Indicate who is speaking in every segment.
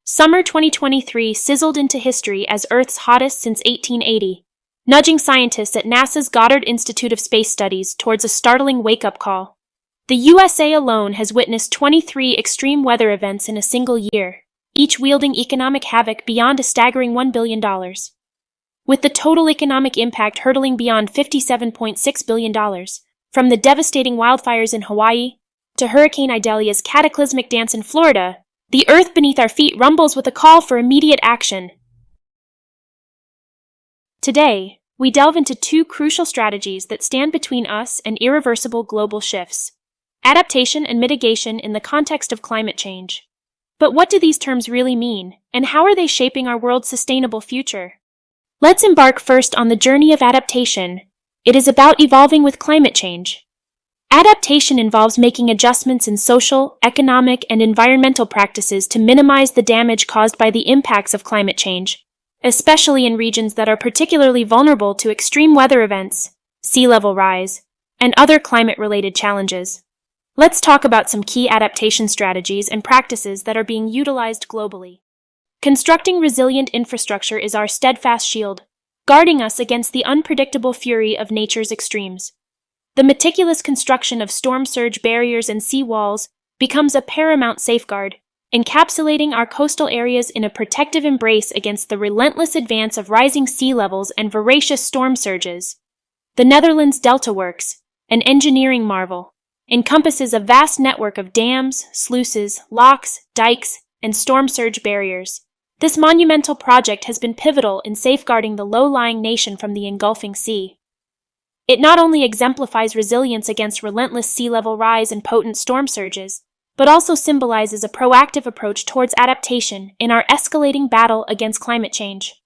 Speaker 1: Summer 2023 sizzled into history as Earth's hottest since 1880, nudging scientists at NASA's Goddard Institute of Space Studies towards a startling wake-up call. The USA alone has witnessed 23 extreme weather events in a single year, each wielding economic havoc beyond a staggering $1 billion. With the total economic impact hurtling beyond $57.6 billion, from the devastating wildfires in Hawaii to Hurricane Idalia's cataclysmic dance in Florida, the earth beneath our feet rumbles with a call for immediate action. Today, we delve into two crucial strategies that stand between us and irreversible global shifts: adaptation and mitigation in the context of climate change. But what do these terms really mean, and how are they shaping our world's sustainable future? Let's embark first on the journey of adaptation. It is about evolving with climate change. Adaptation involves making adjustments in social, economic, and environmental practices to minimize the damage caused by the impacts of climate change, especially in regions that are particularly vulnerable to extreme weather events, sea level rise, and other climate-related challenges. Let's talk about some key adaptation strategies and practices that are being utilized globally. Constructing resilient infrastructure is our steadfast shield, guarding us against the unpredictable fury of nature's extremes. The meticulous construction of storm surge barriers and sea walls becomes a paramount safeguard, encapsulating our coastal areas in a protective embrace against the relentless advance of rising sea levels and voracious storm surges. The Netherlands Delta Works, an engineering marvel, encompasses a vast network of dams, sluices, locks, dikes, and storm surge barriers. This monumental project has been pivotal in safeguarding the low-lying nation from the engulfing sea. It not only exemplifies resilience against relentless sea level rise and potent storm surges, but also symbolizes a proactive approach towards adaptation in our escalating battle against climate change.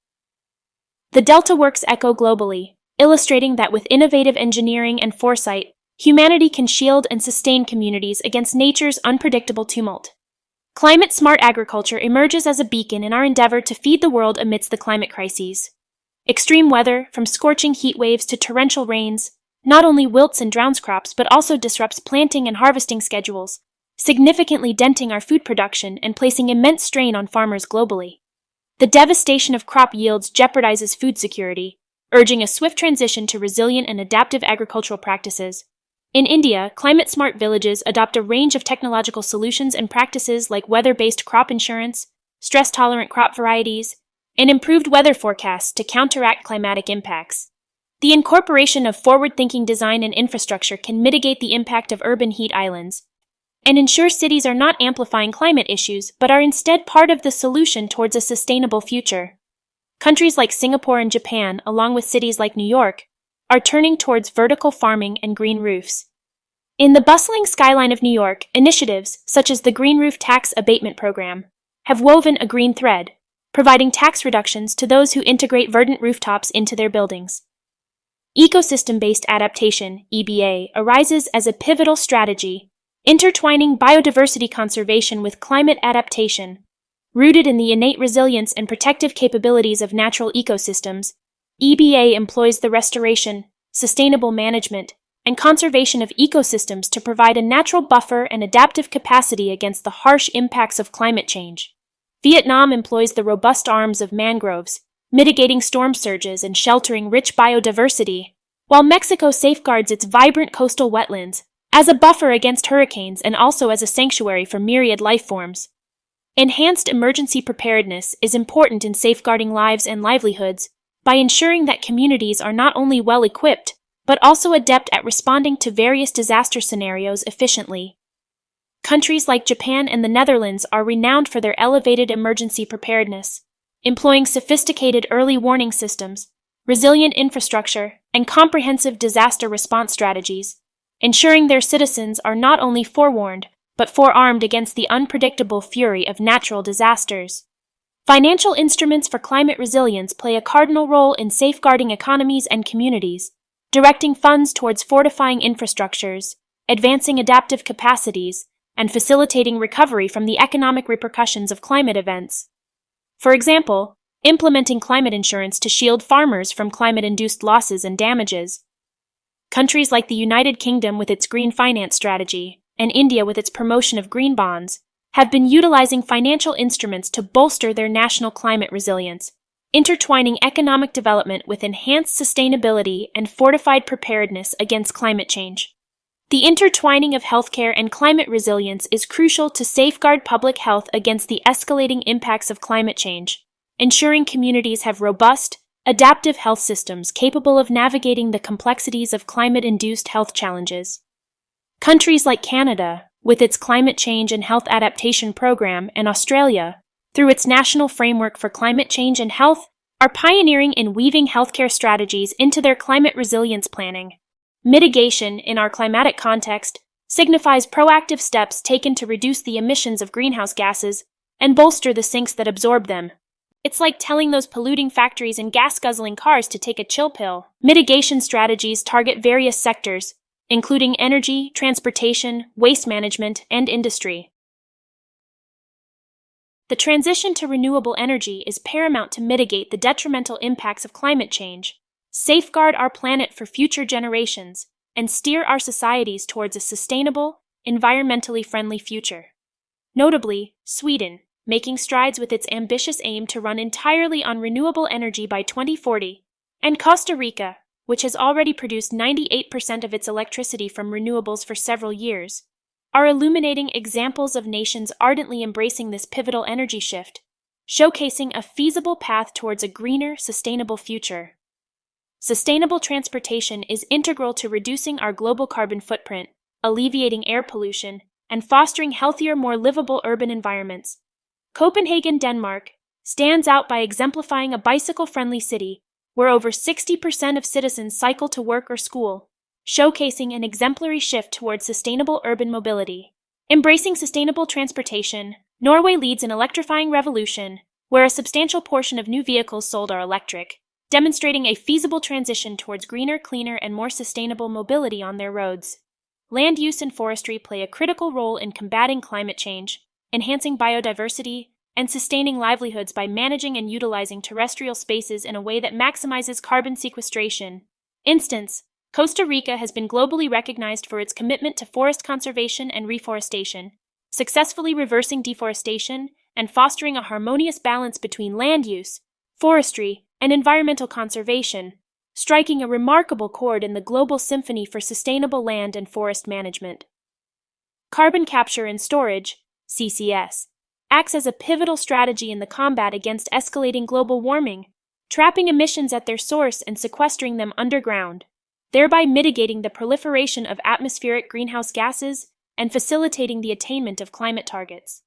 Speaker 1: The Delta Works echo globally, illustrating that with innovative engineering and foresight, humanity can shield and sustain communities against nature's unpredictable tumult. Climate-smart agriculture emerges as a beacon in our endeavor to feed the world amidst the climate crises. Extreme weather, from scorching heat waves to torrential rains, not only wilts and drowns crops but also disrupts planting and harvesting schedules, significantly denting our food production and placing immense strain on farmers globally. The devastation of crop yields jeopardizes food security, urging a swift transition to resilient and adaptive agricultural practices. In India, climate-smart villages adopt a range of technological solutions and practices like weather-based crop insurance, stress-tolerant crop varieties, and improved weather forecasts to counteract climatic impacts. The incorporation of forward-thinking design and infrastructure can mitigate the impact of urban heat islands and ensure cities are not amplifying climate issues but are instead part of the solution towards a sustainable future. Countries like Singapore and Japan, along with cities like New York, are turning towards vertical farming and green roofs. In the bustling skyline of New York, initiatives such as the Green Roof Tax Abatement Program have woven a green thread, providing tax reductions to those who integrate verdant rooftops into their buildings. Ecosystem-based adaptation, EBA, arises as a pivotal strategy, intertwining biodiversity conservation with climate adaptation. Rooted in the innate resilience and protective capabilities of natural ecosystems, EBA employs the restoration, sustainable management, and conservation of ecosystems to provide a natural buffer and adaptive capacity against the harsh impacts of climate change. Vietnam employs the robust arms of mangroves, mitigating storm surges and sheltering rich biodiversity, while Mexico safeguards its vibrant coastal wetlands as a buffer against hurricanes and also as a sanctuary for myriad life forms. Enhanced emergency preparedness is important in safeguarding lives and livelihoods by ensuring that communities are not only well-equipped, but also adept at responding to various disaster scenarios efficiently. Countries like Japan and the Netherlands are renowned for their elevated emergency preparedness, employing sophisticated early warning systems, resilient infrastructure, and comprehensive disaster response strategies, ensuring their citizens are not only forewarned, but forearmed against the unpredictable fury of natural disasters. Financial instruments for climate resilience play a cardinal role in safeguarding economies and communities, directing funds towards fortifying infrastructures, advancing adaptive capacities, and facilitating recovery from the economic repercussions of climate events. For example, implementing climate insurance to shield farmers from climate-induced losses and damages. Countries like the United Kingdom with its green finance strategy, and India with its promotion of green bonds, have been utilizing financial instruments to bolster their national climate resilience, intertwining economic development with enhanced sustainability and fortified preparedness against climate change. The intertwining of healthcare and climate resilience is crucial to safeguard public health against the escalating impacts of climate change, ensuring communities have robust, adaptive health systems capable of navigating the complexities of climate-induced health challenges. Countries like Canada, with its Climate Change and Health Adaptation Program, and Australia, through its National Framework for Climate Change and Health, are pioneering in weaving healthcare strategies into their climate resilience planning. Mitigation, in our climatic context, signifies proactive steps taken to reduce the emissions of greenhouse gases and bolster the sinks that absorb them. It's like telling those polluting factories and gas-guzzling cars to take a chill pill. Mitigation strategies target various sectors, including energy, transportation, waste management, and industry. The transition to renewable energy is paramount to mitigate the detrimental impacts of climate change, safeguard our planet for future generations, and steer our societies towards a sustainable, environmentally friendly future. Notably, Sweden, making strides with its ambitious aim to run entirely on renewable energy by 2040, and Costa Rica, which has already produced 98% of its electricity from renewables for several years, are illuminating examples of nations ardently embracing this pivotal energy shift, showcasing a feasible path towards a greener, sustainable future. Sustainable transportation is integral to reducing our global carbon footprint, alleviating air pollution, and fostering healthier, more livable urban environments. Copenhagen, Denmark, stands out by exemplifying a bicycle-friendly city where over 60% of citizens cycle to work or school, showcasing an exemplary shift towards sustainable urban mobility. Embracing sustainable transportation, Norway leads an electrifying revolution where a substantial portion of new vehicles sold are electric, demonstrating a feasible transition towards greener, cleaner, and more sustainable mobility on their roads. Land use and forestry play a critical role in combating climate change, enhancing biodiversity, and sustaining livelihoods by managing and utilizing terrestrial spaces in a way that maximizes carbon sequestration. Instance, Costa Rica has been globally recognized for its commitment to forest conservation and reforestation, successfully reversing deforestation and fostering a harmonious balance between land use, forestry, and environmental conservation, striking a remarkable chord in the global symphony for sustainable land and forest management. Carbon capture and storage, CCS, acts as a pivotal strategy in the combat against escalating global warming, trapping emissions at their source and sequestering them underground, thereby mitigating the proliferation of atmospheric greenhouse gases and facilitating the attainment of climate targets.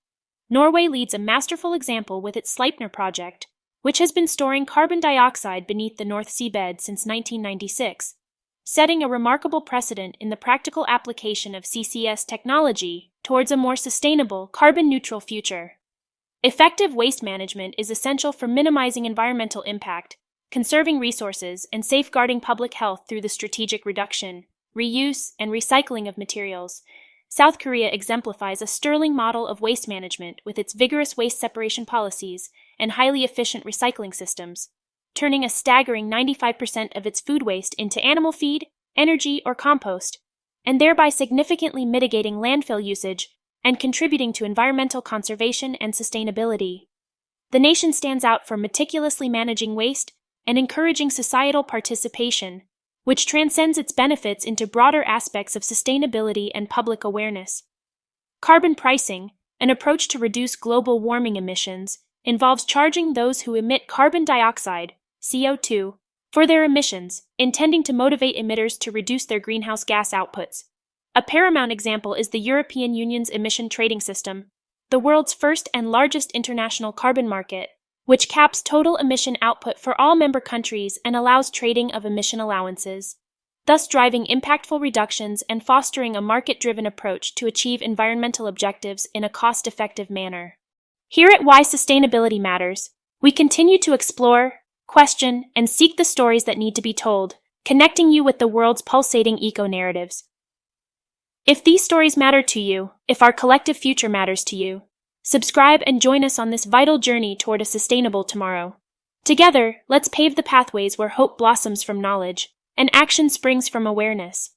Speaker 1: Norway leads a masterful example with its Sleipner project, which has been storing carbon dioxide beneath the North Sea bed since 1996, setting a remarkable precedent in the practical application of CCS technology towards a more sustainable, carbon-neutral future. Effective waste management is essential for minimizing environmental impact, conserving resources, and safeguarding public health through the strategic reduction, reuse, and recycling of materials. South Korea exemplifies a sterling model of waste management with its vigorous waste separation policies and highly efficient recycling systems, turning a staggering 95% of its food waste into animal feed, energy, or compost, and thereby significantly mitigating landfill usage and contributing to environmental conservation and sustainability. The nation stands out for meticulously managing waste and encouraging societal participation, which transcends its benefits into broader aspects of sustainability and public awareness. Carbon pricing, an approach to reduce global warming emissions, involves charging those who emit carbon dioxide, CO2, for their emissions, intending to motivate emitters to reduce their greenhouse gas outputs. A paramount example is the European Union's emission trading system, the world's first and largest international carbon market, which caps total emission output for all member countries and allows trading of emission allowances, thus driving impactful reductions and fostering a market-driven approach to achieve environmental objectives in a cost-effective manner. Here at Why Sustainability Matters, we continue to explore, question, and seek the stories that need to be told, connecting you with the world's pulsating eco-narratives. If these stories matter to you, if our collective future matters to you, subscribe and join us on this vital journey toward a sustainable tomorrow. Together, let's pave the pathways where hope blossoms from knowledge and action springs from awareness.